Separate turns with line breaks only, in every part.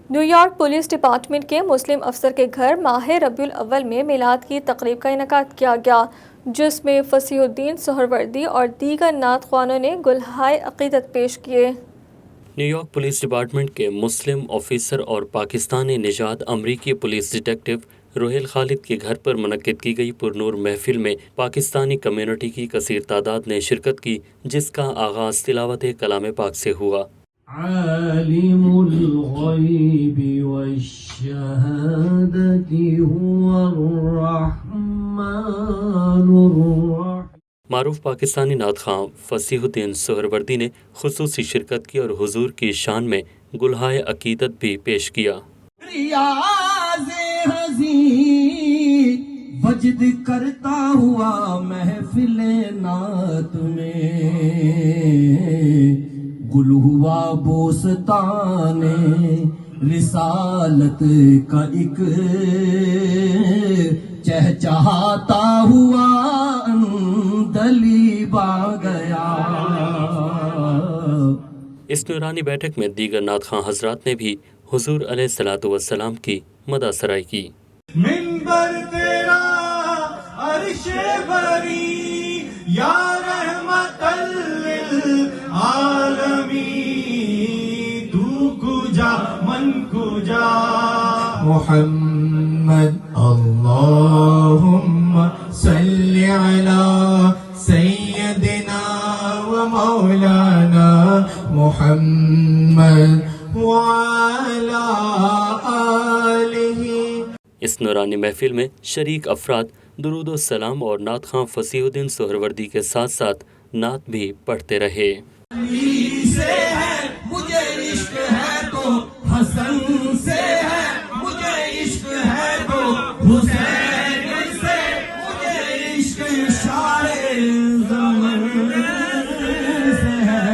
New York police department کے مسلم افسر کے گھر ماہ ربیع الاول میں میلاد کی تقریب کا انعقاد کیا گیا، جس میں فصیح الدین سہروردی اور دیگر نعت خوانوں نے گلہائے عقیدت پیش کیے۔
نیو یارک پولیس ڈپارٹمنٹ کے مسلم آفیسر اور پاکستانی نژاد امریکی پولیس ڈیٹیکٹو روہیل خالد کے گھر پر منعقد کی گئی پرنور محفل میں پاکستانی کمیونٹی کی کثیر تعداد نے شرکت کی، جس کا آغاز تلاوت کلام پاک سے ہوا۔
عالم الغیب والشہادۃ هو الرحمن الرحیم۔
معروف پاکستانی نعت خواں فصیح الدین سہروردی نے خصوصی شرکت کی اور حضور کی شان میں گلہائے عقیدت بھی پیش کیا۔
ریاض ہزی وجد کرتا ہوا محفل نعت میں، گل ہوا بوستان رسالت کا ایک چہچہاتا ہوا اندلی با گیا۔
اس نورانی بیٹھک میں دیگر نعت خواں حضرات نے بھی حضور علیہ الصلوۃ والسلام کی مدح سرائی کی۔
منبر تیرا عرش بری یا رحمت للعالمین، تو کجا من کجا محمد اللہم صلی علی سیدنا و مولانا محمد وعلی آلہ۔
اس نورانی محفل میں شریک افراد درود و سلام اور نعت خواں فصیح الدین سہروردی کے ساتھ ساتھ نعت بھی پڑھتے رہے۔
سے ہے مجھے عشق ہے تو حسن سے ہے، مجھے عشق ہے تو حسین سے، مجھے عشق شاعر زمن سے ہے،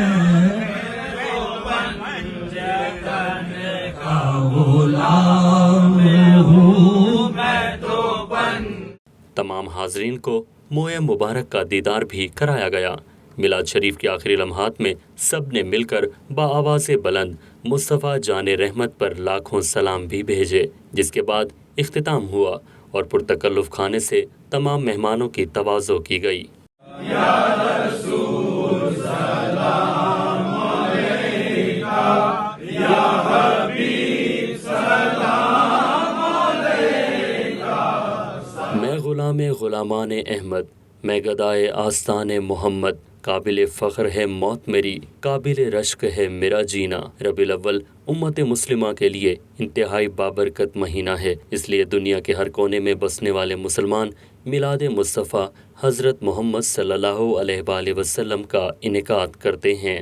غلام ہوں میں تو بن۔
تمام حاضرین کو موئے مبارک کا دیدار بھی کرایا گیا۔ میلاد شریف کے آخری لمحات میں سب نے مل کر بآواز بلند مصطفیٰ جان رحمت پر لاکھوں سلام بھی بھیجے، جس کے بعد اختتام ہوا اور پرتکلف کھانے سے تمام مہمانوں کی تواضع کی گئی۔
یا رسول سلام علیکہ، یا حبیب سلام علیکہ۔
میں غلام غلامان احمد، میں گدائے آستان محمد، قابل فخر ہے موت میری، قابل رشک ہے میرا جینا۔ ربیع الاول امت مسلمہ کے لیے انتہائی بابرکت مہینہ ہے، اس لیے دنیا کے ہر کونے میں بسنے والے مسلمان میلاد مصطفیٰ حضرت محمد صلی اللہ علیہ وآلہ وسلم کا انعقاد کرتے ہیں۔